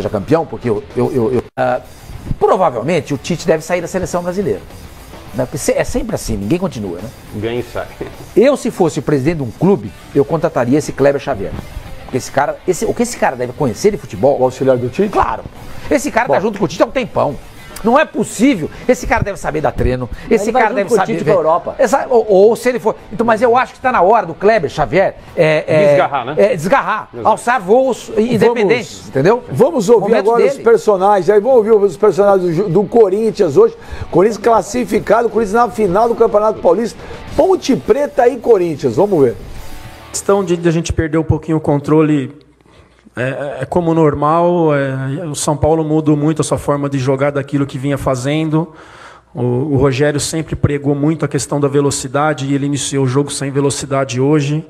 seja campeão, porque provavelmente o Tite deve sair da seleção brasileira. Né? Porque é sempre assim, ninguém continua, né? Ganha e sai. Eu, se fosse o presidente de um clube, eu contrataria esse Kleber Xavier. Porque esse cara, o que esse cara deve conhecer de futebol... O auxiliar do Tite? Claro. Esse cara tá junto com o Tite há um tempão. Não é possível. Esse cara deve saber dar treino. Esse cara deve saber... Tite pra Europa. Ou se ele for... Então, mas eu acho que está na hora do Kleber Xavier... desgarrar, né? Desgarrar. Alçar voos independentes, entendeu? Vamos ouvir agora os personagens. Aí vamos ouvir os personagens do Corinthians hoje. Corinthians classificado, Corinthians na final do Campeonato Paulista. Ponte Preta e Corinthians. Vamos ver. A questão de a gente perder um pouquinho o controle... É como normal, o São Paulo mudou muito a sua forma de jogar daquilo que vinha fazendo. O Rogério sempre pregou muito a questão da velocidade e ele iniciou o jogo sem velocidade hoje,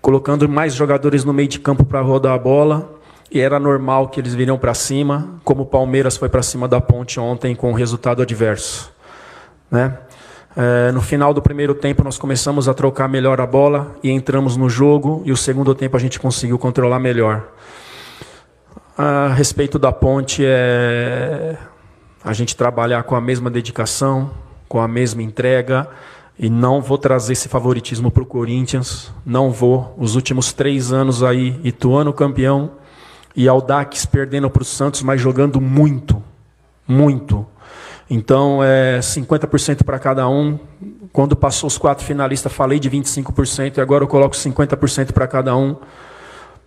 colocando mais jogadores no meio de campo para rodar a bola. E era normal que eles viriam para cima, como o Palmeiras foi para cima da Ponte ontem com um resultado adverso, né? No final do primeiro tempo nós começamos a trocar melhor a bola e entramos no jogo, e o segundo tempo a gente conseguiu controlar melhor. A respeito da Ponte, a gente trabalhar com a mesma dedicação, com a mesma entrega, e não vou trazer esse favoritismo para o Corinthians, não vou. Os últimos 3 anos aí, Ituano campeão e Audax perdendo para o Santos, mas jogando muito, muito. Então, 50% para cada um. Quando passou os 4 finalistas, falei de 25%, e agora eu coloco 50% para cada um,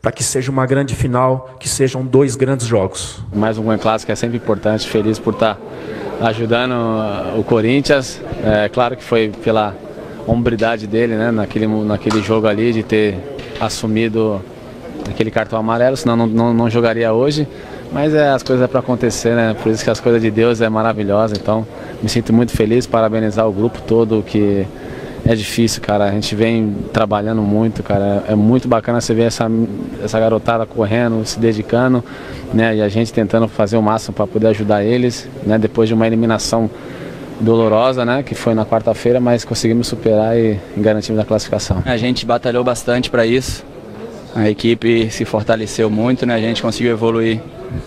para que seja uma grande final, que sejam 2 grandes jogos. Mais um Grande Clássico é sempre importante, feliz por estar ajudando o Corinthians. Claro que foi pela hombridade dele, né, naquele jogo ali, de ter assumido aquele cartão amarelo, senão não jogaria hoje. Mas as coisas é para acontecer, né? Por isso que as coisas de Deus é maravilhosa. Então, me sinto muito feliz, parabenizar o grupo todo, que é difícil, cara. A gente vem trabalhando muito, cara. É muito bacana você ver essa garotada correndo, se dedicando, né? E a gente tentando fazer o máximo para poder ajudar eles, né? Depois de uma eliminação dolorosa, né? Que foi na quarta-feira, mas conseguimos superar e garantimos a classificação. A gente batalhou bastante para isso. A equipe se fortaleceu muito, né? A gente conseguiu evoluir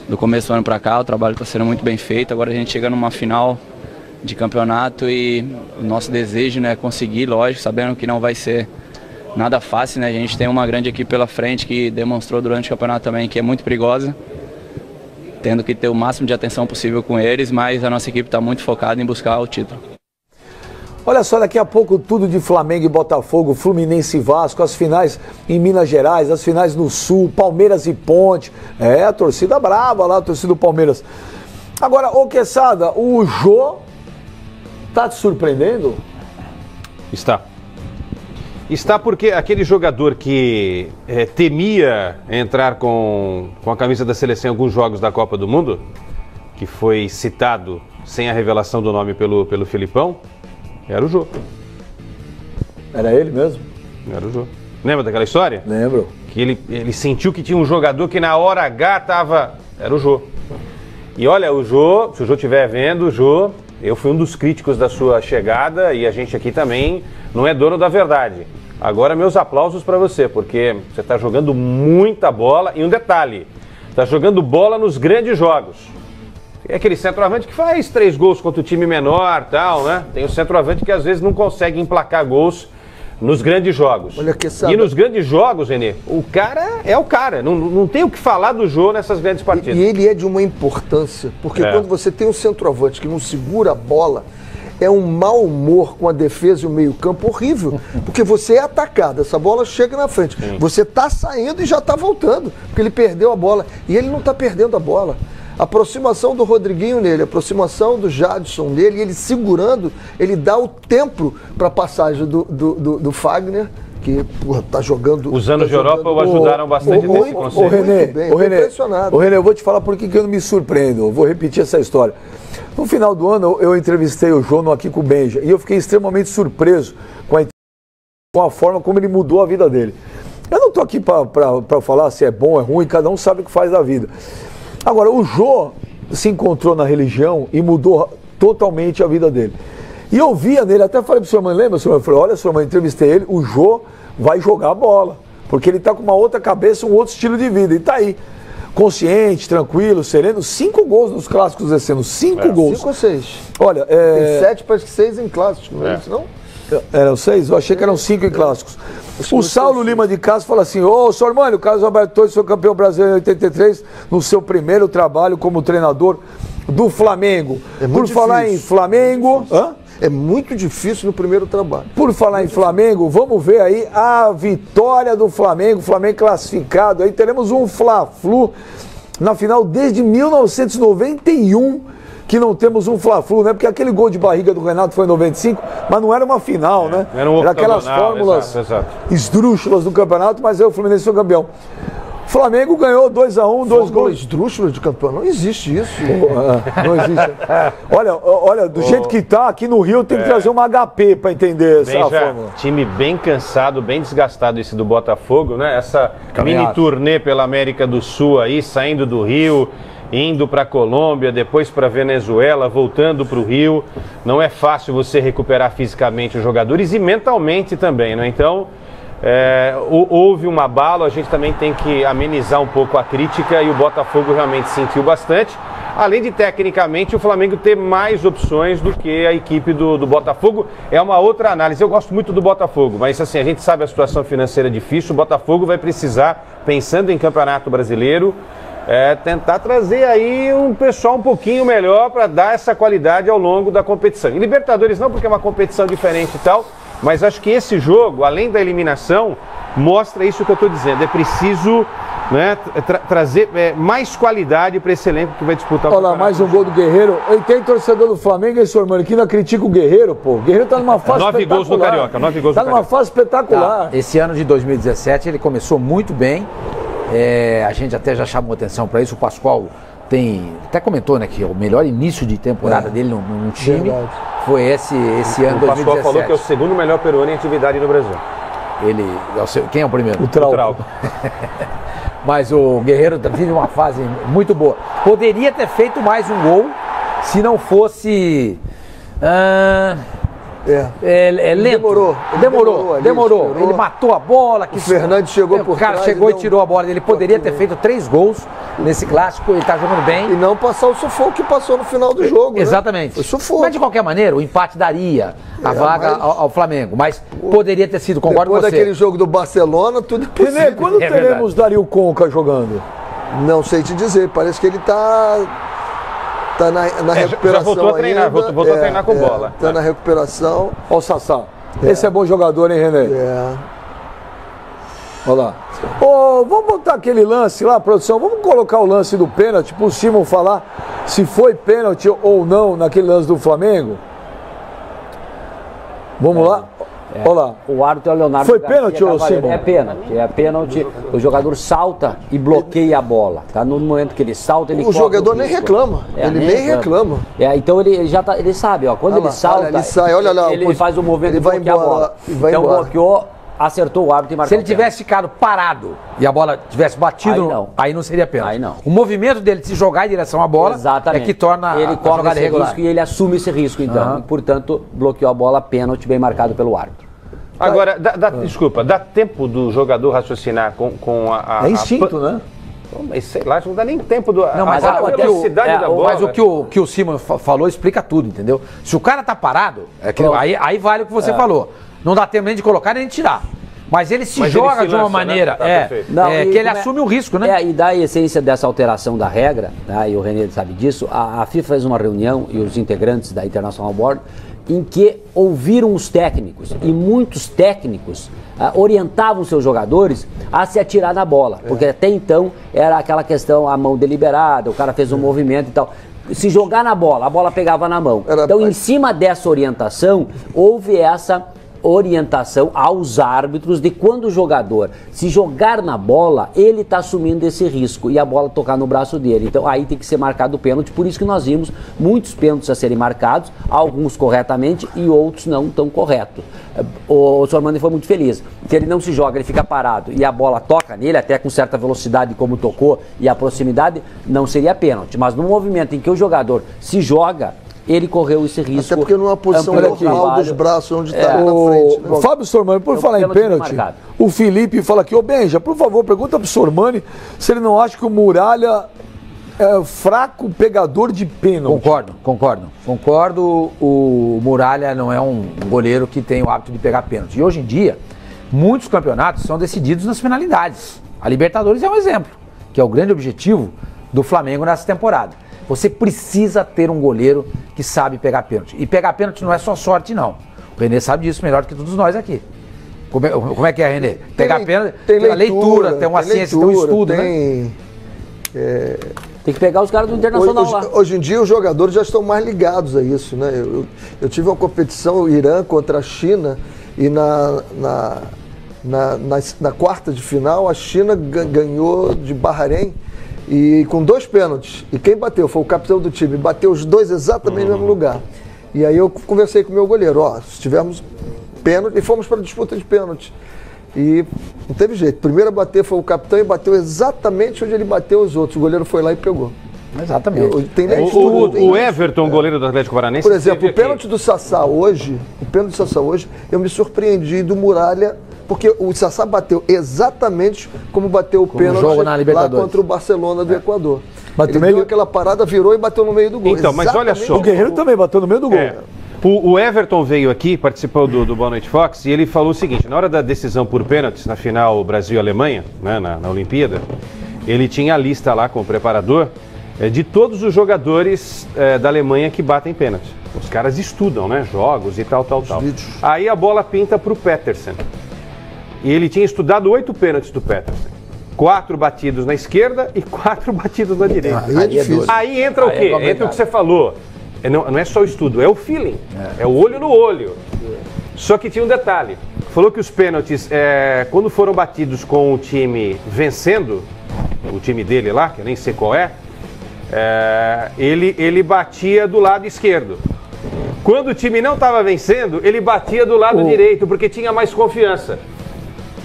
do começo do ano para cá, o trabalho está sendo muito bem feito. Agora a gente chega numa final de campeonato e o nosso desejo, né, é conseguir, lógico, sabendo que não vai ser nada fácil, né? A gente tem uma grande equipe pela frente que demonstrou durante o campeonato também que é muito perigosa, tendo que ter o máximo de atenção possível com eles, mas a nossa equipe está muito focada em buscar o título. Olha só, daqui a pouco tudo de Flamengo e Botafogo, Fluminense e Vasco, as finais em Minas Gerais, as finais no Sul, Palmeiras e Ponte. A torcida brava lá, a torcida do Palmeiras. Agora, ô Quesada, o Jô tá te surpreendendo? Está. Está porque aquele jogador que temia entrar com a camisa da seleção em alguns jogos da Copa do Mundo, que foi citado sem a revelação do nome pelo Filipão, era o Jô. Era ele mesmo? Era o Jô. Lembra daquela história? Lembro. Que ele sentiu que tinha um jogador que na hora H tava... Era o Jô. E olha, o Jô, se o Jô estiver vendo, o Jô, eu fui um dos críticos da sua chegada e a gente aqui também não é dono da verdade. Agora meus aplausos para você, porque você está jogando muita bola e um detalhe, está jogando bola nos grandes jogos. É aquele centroavante que faz 3 gols contra o time menor, tal, né? Tem o centroavante que às vezes não consegue emplacar gols nos grandes jogos. Olha que sabe. E nos grandes jogos, Renê, o cara é o cara. Não tem o que falar do Jô nessas grandes partidas. E ele é de uma importância, porque quando você tem um centroavante que não segura a bola, é um mau humor com a defesa e o meio-campo horrível. Porque você é atacado, essa bola chega na frente. Sim. Você está saindo e já está voltando, porque ele perdeu a bola. E ele não está perdendo a bola. A aproximação do Rodriguinho nele, a aproximação do Jadson nele, ele segurando, ele dá o tempo para a passagem do Fagner, que está jogando... Os anos de Europa o ajudaram bastante nesse conceito. Ô Renê, eu vou te falar por que eu não me surpreendo. Eu vou repetir essa história. No final do ano, eu entrevistei o João aqui com o Benja, e eu fiquei extremamente surpreso com a forma como ele mudou a vida dele. Eu não estou aqui para falar se é bom ou é ruim, cada um sabe o que faz da vida. Agora, o Jô se encontrou na religião e mudou totalmente a vida dele. E eu via nele, até falei para o senhor, mãe, lembra? Eu falei, olha, senhor, mãe, entrevistei ele, o Jô vai jogar bola, porque ele está com uma outra cabeça, um outro estilo de vida, e está aí. consciente, tranquilo, sereno. 5 gols nos clássicos desse ano. 5 gols. 5 ou 6? Olha, Tem 7, parece que 6 em clássicos, não é isso não? Eram 6? Eu achei que eram 5 em clássicos. O Saulo Lima de Castro fala assim: ô, Sormani, o Carlos Alberto Torres foi campeão brasileiro em 83 no seu primeiro trabalho como treinador do Flamengo. Por falar em Flamengo... É muito difícil no primeiro trabalho. Por falar em Flamengo, vamos ver aí a vitória do Flamengo. Flamengo classificado. Aí teremos um Fla-Flu na final desde 1991 que não temos um Fla-Flu, né? Porque aquele gol de barriga do Renato foi em 95, mas não era uma final, né? Era aquelas fórmulas esdrúxulas do campeonato, mas aí o Fluminense foi campeão. O Flamengo ganhou 2-1, 2 gols. Esdrúxulas de campeão, não existe isso. Não existe. Olha, do jeito que tá, aqui no Rio tem que trazer uma HP para entender essa fórmula. Time bem cansado, bem desgastado esse do Botafogo, né? Essa mini turnê pela América do Sul aí, saindo do Rio, indo para Colômbia, depois para Venezuela, voltando para o Rio. Não é fácil você recuperar fisicamente os jogadores e mentalmente também, né? Então, houve um abalo, a gente também tem que amenizar um pouco a crítica e o Botafogo realmente sentiu bastante. Além de, tecnicamente, o Flamengo ter mais opções do que a equipe do Botafogo. É uma outra análise. Eu gosto muito do Botafogo, mas assim, a gente sabe a situação financeira difícil. O Botafogo vai precisar, pensando em Campeonato Brasileiro, tentar trazer aí um pessoal um pouquinho melhor para dar essa qualidade ao longo da competição. Em Libertadores não, porque é uma competição diferente e tal, mas acho que esse jogo, além da eliminação, mostra isso que eu estou dizendo. É preciso, né, trazer mais qualidade para esse elenco que vai disputar o campeonato. Olha lá, mais um gol do Guerreiro. E tem torcedor do Flamengo, esse mano, que ainda critica o Guerreiro, pô. O Guerreiro tá numa fase 9 gols no Carioca, 9 gols no Carioca. Tá numa fase espetacular. Esse ano de 2017 ele começou muito bem. A gente até já chamou atenção para isso. O Pascoal até comentou, né, que o melhor início de temporada dele no time foi esse ano de 2017. O Pascoal falou que é o segundo melhor peruano em atividade no Brasil. Quem é o primeiro? O Trauco. Mas o Guerreiro vive uma fase muito boa. Poderia ter feito mais um gol se não fosse... lento. Demorou. Ele matou a bola. O Fernandes chegou por trás. O cara chegou e tirou a bola. Ele poderia ter feito 3 gols nesse clássico. Ele tá jogando bem. E não passar o sufoco que passou no final do jogo. Exatamente. Né? O sufoco. Mas de qualquer maneira, o empate daria a vaga ao Flamengo. Mas poderia ter sido, concordo com você. Depois daquele jogo do Barcelona, tudo é possível. Renê, quando teremos Dario Conca jogando? Não sei te dizer. Parece que ele tá na recuperação. Já voltou a treinar, voltou a treinar com bola. Tá na recuperação. Olha o Sassá. Esse é bom jogador, hein, Renê? Olha lá. Vamos botar aquele lance lá, produção. Vamos colocar o lance do pênalti pro Simon falar se foi pênalti ou não naquele lance do Flamengo. Vamos lá. Olha lá. O árbitro é o Leonardo. Foi pênalti, ô Simon? É pênalti. O jogador salta e bloqueia a bola. Tá? No momento que ele salta, ele o jogador nem reclama. Ele nem reclama. Então ele já tá, ele sabe, ó, quando ele salta, ele sai, olha lá, ele faz o movimento de bloquear a bola. Então bloqueou, acertou o árbitro e marcou. Se ele tivesse ficado parado e a bola tivesse batido, aí não seria pênalti. Aí não. O movimento dele de se jogar em direção à bola é que torna ele a jogada irregular. Risco e ele assume esse risco, então. E, portanto, bloqueou a bola, pênalti bem marcado pelo árbitro. Agora, desculpa, dá tempo do jogador raciocinar com a... É instinto, né? Mas sei lá, não dá nem tempo do... Não, mas a velocidade da bola... Mas o que o Simon falou explica tudo, entendeu? Se o cara tá parado, aí vale o que você falou. Não dá tempo nem de colocar nem de tirar. Mas ele joga de uma maneira que ele assume o risco, né? E da essência dessa alteração da regra, tá, e o Renê sabe disso, a FIFA fez uma reunião e os integrantes da International Board em que ouviram os técnicos e muitos técnicos orientavam seus jogadores a se atirar na bola, porque até então era aquela questão, a mão deliberada, o cara fez um movimento e tal. Se jogar na bola, a bola pegava na mão. Então, em cima dessa orientação, houve essa orientação aos árbitros de quando o jogador se jogar na bola, ele está assumindo esse risco e a bola tocar no braço dele. Então aí tem que ser marcado o pênalti, por isso que nós vimos muitos pênaltis a serem marcados, alguns corretamente e outros não tão corretos. O Sormani foi muito feliz. Se ele não se joga, ele fica parado e a bola toca nele, até com certa velocidade como tocou e a proximidade, não seria pênalti. Mas no movimento em que o jogador se joga, ele correu esse risco. Até porque numa posição normal dos braços, onde está na frente. Né? Fábio Sormani, por falar em pênalti, o Felipe fala aqui, ô Benja, por favor, pergunta pro Sormani se ele não acha que o Muralha é fraco pegador de pênalti. Concordo. O Muralha não é um goleiro que tem o hábito de pegar pênalti. E hoje em dia, muitos campeonatos são decididos nas penalidades. A Libertadores é um exemplo, que é o grande objetivo do Flamengo nessa temporada. Você precisa ter um goleiro que sabe pegar pênalti. E pegar pênalti não é só sorte, não. O Renê sabe disso melhor do que todos nós aqui. Como é que é, Renê? Pegar pênalti tem uma leitura, tem uma ciência, tem um estudo, né? Tem que pegar os caras do Internacional lá. Hoje em dia os jogadores já estão mais ligados a isso, né? Eu tive uma competição Irã contra a China e na quarta de final a China ganhou de Bahrein e com 2 pênaltis. E quem bateu foi o capitão do time, bateu os 2 exatamente no mesmo lugar. E aí eu conversei com o meu goleiro, se tivermos pênalti, e fomos para a disputa de pênalti. E não teve jeito. Primeiro a bater foi o capitão e bateu exatamente onde ele bateu os outros. O goleiro foi lá e pegou. Exatamente. O Everton, goleiro do Atlético Paranaense. Por exemplo, o pênalti do Sassá hoje, eu me surpreendi do Muralha, porque o Sassá bateu exatamente como bateu o pênalti lá contra o Barcelona do Equador. Ele deu aquela parada, virou e bateu no meio do gol. Então, mas olha só. O Guerreiro também bateu no meio do gol. O Everton veio aqui, participou do Boa Noite Fox, e ele falou o seguinte: na hora da decisão por pênaltis, na final Brasil-Alemanha, né, na Olimpíada, ele tinha a lista lá com o preparador de todos os jogadores da Alemanha que batem pênalti. Os caras estudam, né, jogos e tal. Aí a bola pinta para o Petersen. E ele tinha estudado 8 pênaltis do Petersen. 4 batidos na esquerda e 4 batidos na direita. Aí entra o quê? Entra o que você falou. Não é só o estudo, é o feeling. É o olho no olho. Só que tinha um detalhe. Falou que os pênaltis, quando foram batidos com o time vencendo, o time dele lá, que eu nem sei qual ele batia do lado esquerdo. Quando o time não estava vencendo, ele batia do lado direito, porque tinha mais confiança.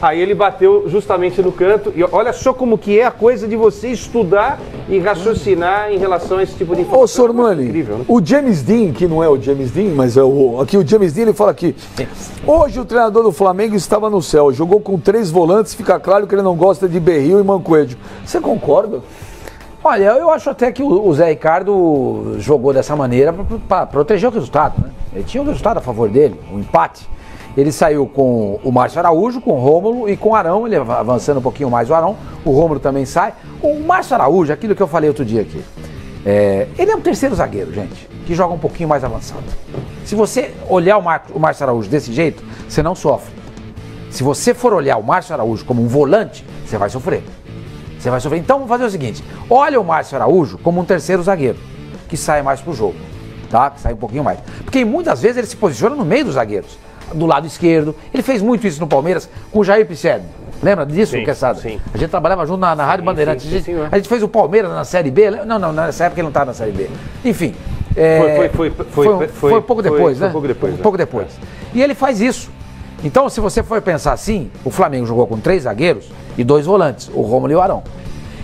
Aí ele bateu justamente no canto. E olha só como que é a coisa de você estudar e raciocinar em relação a esse tipo de informação. Ô, Sormani, incrível, né? O James Dean, que não é o James Dean, mas aqui o James Dean, ele fala aqui: hoje o treinador do Flamengo estava no céu, jogou com 3 volantes, fica claro que ele não gosta de Berril e Mancoejo. Você concorda? Olha, eu acho até que o Zé Ricardo jogou dessa maneira para proteger o resultado, né? Ele tinha o resultado a favor dele, o empate. Ele saiu com o Márcio Araújo, com o Rômulo e com o Arão, ele avançando um pouquinho mais o Arão, o Rômulo também sai. O Márcio Araújo, aquilo que eu falei outro dia aqui, ele é um terceiro zagueiro, gente, que joga um pouquinho mais avançado. Se você olhar o Márcio Araújo desse jeito, você não sofre. Se você for olhar o Márcio Araújo como um volante, você vai sofrer. Você vai sofrer. Então vamos fazer o seguinte, olha o Márcio Araújo como um terceiro zagueiro, que sai mais pro jogo, tá? Que sai um pouquinho mais. Porque muitas vezes ele se posiciona no meio dos zagueiros, do lado esquerdo. Ele fez muito isso no Palmeiras com o Jair Pisserni. Lembra disso, Quesada? Sim. A gente trabalhava junto na Rádio Bandeirantes. A gente fez o Palmeiras na Série B. Não, nessa época ele não estava na Série B. Enfim. Foi pouco depois, né? Pouco depois. E ele faz isso. Então, se você for pensar assim, o Flamengo jogou com 3 zagueiros e 2 volantes, o Rômulo e o Arão.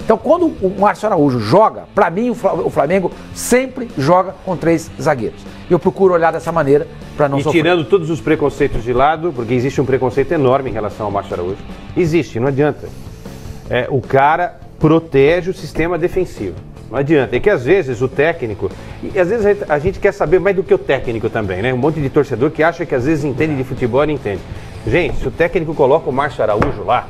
Então, quando o Márcio Araújo joga, para mim o Flamengo sempre joga com 3 zagueiros. Eu procuro olhar dessa maneira para não sofrer. E tirando todos os preconceitos de lado, porque existe um preconceito enorme em relação ao Márcio Araújo. Existe, não adianta. O cara protege o sistema defensivo. Não adianta. É que às vezes o técnico, e às vezes a gente quer saber mais do que o técnico também, né? Um monte de torcedor que acha que às vezes entende de futebol e não entende. Gente, se o técnico coloca o Márcio Araújo lá,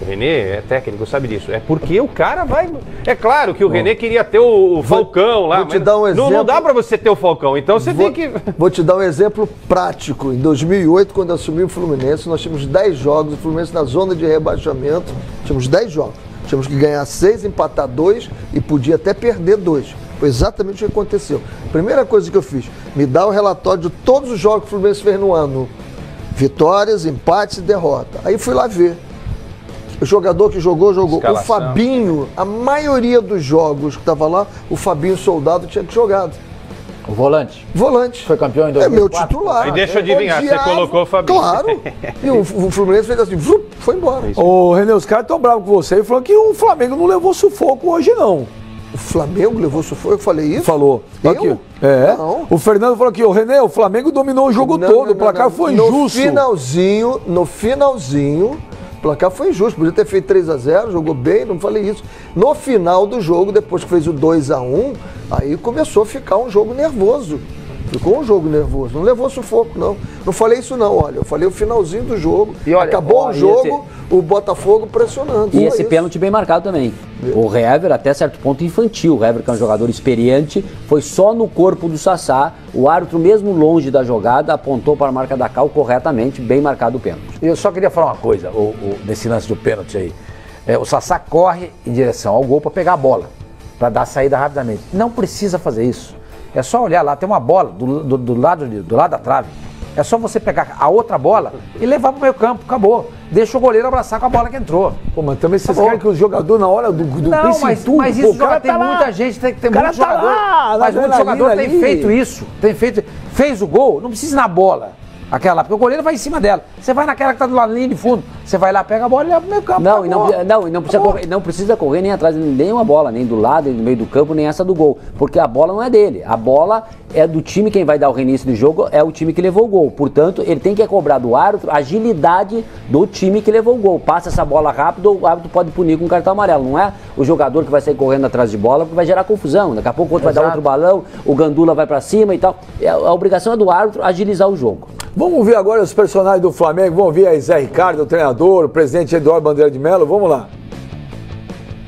o Renê é técnico, sabe disso. É porque o cara vai... É claro que o Renê queria ter o Falcão lá, mas dar um exemplo, não dá pra você ter o Falcão, então você tem que... Vou te dar um exemplo prático. Em 2008, quando eu assumi o Fluminense, nós tínhamos 10 jogos, o Fluminense na zona de rebaixamento, tínhamos 10 jogos. Tínhamos que ganhar 6, empatar 2 e podia até perder 2. Foi exatamente o que aconteceu. Primeira coisa que eu fiz, me dá o relatório de todos os jogos que o Fluminense fez no ano. Vitórias, empates e derrota. Aí fui lá ver. O jogador que jogou. Escalação. O Fabinho, a maioria dos jogos que estava lá, o Fabinho Soldado tinha que jogado. O volante? Volante. Foi campeão em 2004. É meu titular. E deixa eu adivinhar, você colocou o Fabinho. Claro. E o Fluminense fez assim, foi embora. Ô, Renê, os caras estão bravos com você e falando que o Flamengo não levou sufoco hoje, não. Flamengo levou sufoco? Eu falei isso? Falou. Eu? Aqui. É. Não. O Fernando falou aqui, o René, o Flamengo dominou o jogo todo, o placar foi injusto. No finalzinho, o placar foi injusto, podia ter feito 3-0, jogou bem, não falei isso. No final do jogo, depois que fez o 2-1, aí começou a ficar um jogo nervoso. Ficou um jogo nervoso, não levou sufoco, não. Não falei isso não, olha, eu falei o finalzinho do jogo, e olha, acabou o jogo, o Botafogo pressionando. E esse pênalti bem marcado também. O Hever, até certo ponto, infantil. O Hever, que é um jogador experiente, foi só no corpo do Sassá. O árbitro, mesmo longe da jogada, apontou para a marca da Cal corretamente, bem marcado o pênalti. Eu só queria falar uma coisa, nesse lance do pênalti aí. O Sassá corre em direção ao gol para pegar a bola, para dar a saída rapidamente. Não precisa fazer isso. É só olhar lá, tem uma bola do lado da trave. É só você pegar a outra bola e levar pro meio campo, acabou. Deixa o goleiro abraçar com a bola que entrou. Pô, mas também vocês querem que o jogador na hora do não, mas isso tem muita gente, tem muito jogador. Mas muito jogador tem feito isso. Fez o gol, não precisa ir na bola. Aquela lá, porque o goleiro vai em cima dela. Você vai naquela que tá do lado linha de fundo. Você vai lá, pega a bola e leva pro meio campo. Não precisa correr nem atrás de nenhuma bola, nem do lado, nem no meio do campo, nem essa do gol. Porque a bola não é dele. A bola é do time, quem vai dar o reinício do jogo é o time que levou o gol. Portanto, ele tem que cobrar do árbitro a agilidade do time que levou o gol. Passa essa bola rápido, o árbitro pode punir com um cartão amarelo. Não é o jogador que vai sair correndo atrás de bola, porque vai gerar confusão. Daqui a pouco o outro vai dar outro balão, o Gandula vai pra cima e tal. A obrigação é do árbitro agilizar o jogo. Vamos ver agora os personagens do Flamengo, vamos ver aí Zé Ricardo, o treinador, o presidente Eduardo Bandeira de Mello, vamos lá.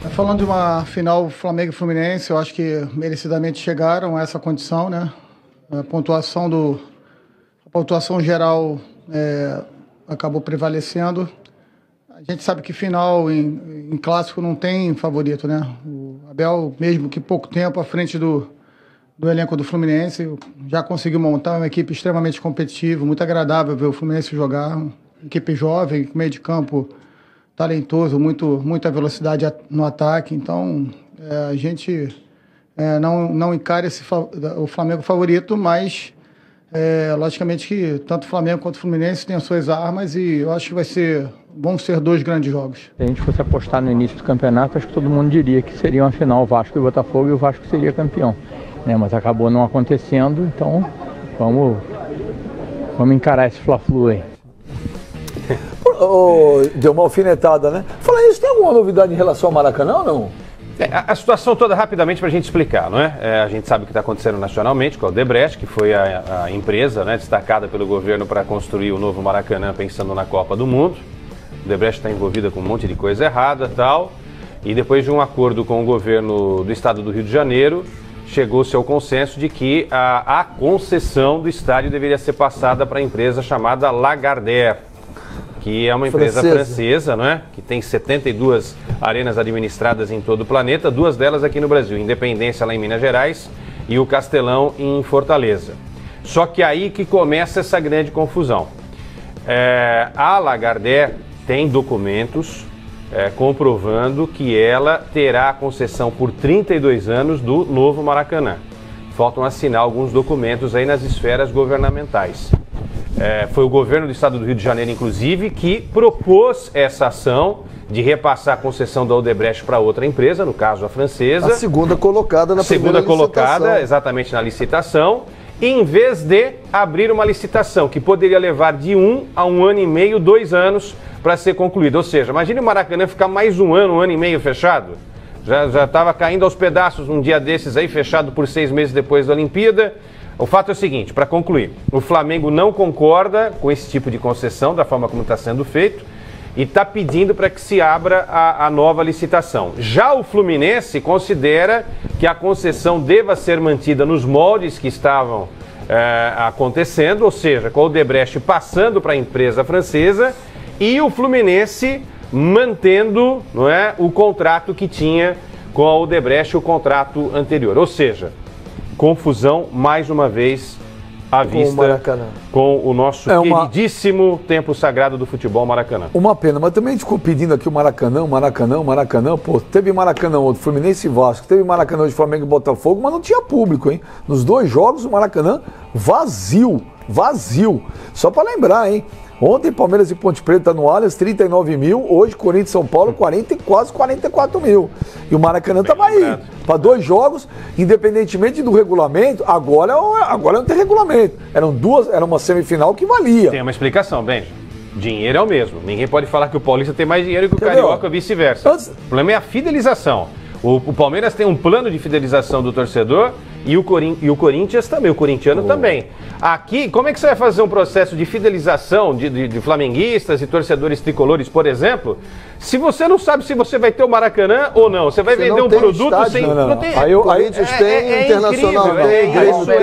Falando de uma final Flamengo e Fluminense, eu acho que merecidamente chegaram a essa condição, né? A pontuação geral acabou prevalecendo. A gente sabe que final em clássico não tem favorito, né? O Abel, mesmo que pouco tempo à frente do elenco do Fluminense, já conseguiu montar uma equipe extremamente competitiva, muito agradável ver o Fluminense jogar, uma equipe jovem, com meio de campo talentoso, muita velocidade no ataque, então a gente não encara o Flamengo favorito, mas logicamente que tanto o Flamengo quanto o Fluminense têm as suas armas e eu acho que vão ser dois grandes jogos. Se a gente fosse apostar no início do campeonato, acho que todo mundo diria que seria uma final Vasco e Botafogo e o Vasco seria campeão. Mas acabou não acontecendo, então vamos encarar esse Fla-Flu aí. Deu uma alfinetada, né? Fala isso, tem alguma novidade em relação ao Maracanã ou não? A situação toda, rapidamente, para a gente explicar, não é? A gente sabe o que está acontecendo nacionalmente com a Odebrecht, que foi a empresa, né, destacada pelo governo para construir o novo Maracanã pensando na Copa do Mundo. A Odebrecht está envolvida com um monte de coisa errada e tal. E depois de um acordo com o governo do estado do Rio de Janeiro, chegou-se ao consenso de que a concessão do estádio deveria ser passada para a empresa chamada Lagardère, que é uma empresa francesa, não é? Que tem 72 arenas administradas em todo o planeta, 2 delas aqui no Brasil, Independência lá em Minas Gerais e o Castelão em Fortaleza. Só que aí que começa essa grande confusão. A Lagardère tem documentos comprovando que ela terá a concessão por 32 anos do novo Maracanã. Faltam assinar alguns documentos aí nas esferas governamentais. Foi o governo do estado do Rio de Janeiro, inclusive, que propôs essa ação de repassar a concessão da Odebrecht para outra empresa, no caso a francesa. A segunda colocada na primeira licitação. Segunda colocada, exatamente na licitação, em vez de abrir uma licitação que poderia levar de 1 a 1 ano e meio, 2 anos para ser concluída. Ou seja, imagine o Maracanã ficar mais um ano e meio fechado. Já estava caindo aos pedaços um dia desses aí, fechado por 6 meses depois da Olimpíada. O fato é o seguinte, para concluir, o Flamengo não concorda com esse tipo de concessão, da forma como está sendo feito, e está pedindo para que se abra a nova licitação. Já o Fluminense considera que a concessão deva ser mantida nos moldes que estavam acontecendo, ou seja, com a Odebrecht passando para a empresa francesa e o Fluminense mantendo, não é, o contrato que tinha com a Odebrecht, o contrato anterior. Ou seja, confusão mais uma vez à vista com o nosso queridíssimo templo sagrado do futebol, Maracanã. Uma pena, mas também ficou pedindo aqui o Maracanã, pô, teve Maracanã do Fluminense e Vasco, teve Maracanã de Flamengo e Botafogo, mas não tinha público, hein? Nos 2 jogos o Maracanã vazio. Só para lembrar, hein? Ontem, Palmeiras e Ponte Preta no Allianz, 39 mil. Hoje, Corinthians e São Paulo, 40 e quase 44 mil. E o Maracanã estava aí. Para 2 jogos, independentemente do regulamento, agora não tem regulamento. Era uma semifinal que valia. Tem uma explicação, Benji. Dinheiro é o mesmo. Ninguém pode falar que o Paulista tem mais dinheiro que o Carioca ou vice-versa. O problema é a fidelização. O Palmeiras tem um plano de fidelização do torcedor e o Corinthians também, o corintiano também. Aqui, como é que você vai fazer um processo de fidelização de flamenguistas e torcedores tricolores, por exemplo, se você não sabe se você vai ter o Maracanã ou não? Você vai vender um produto estádio, sem... Não tem. Aí o Corinthians tem, Internacional incrível, tem, Grêmio tem.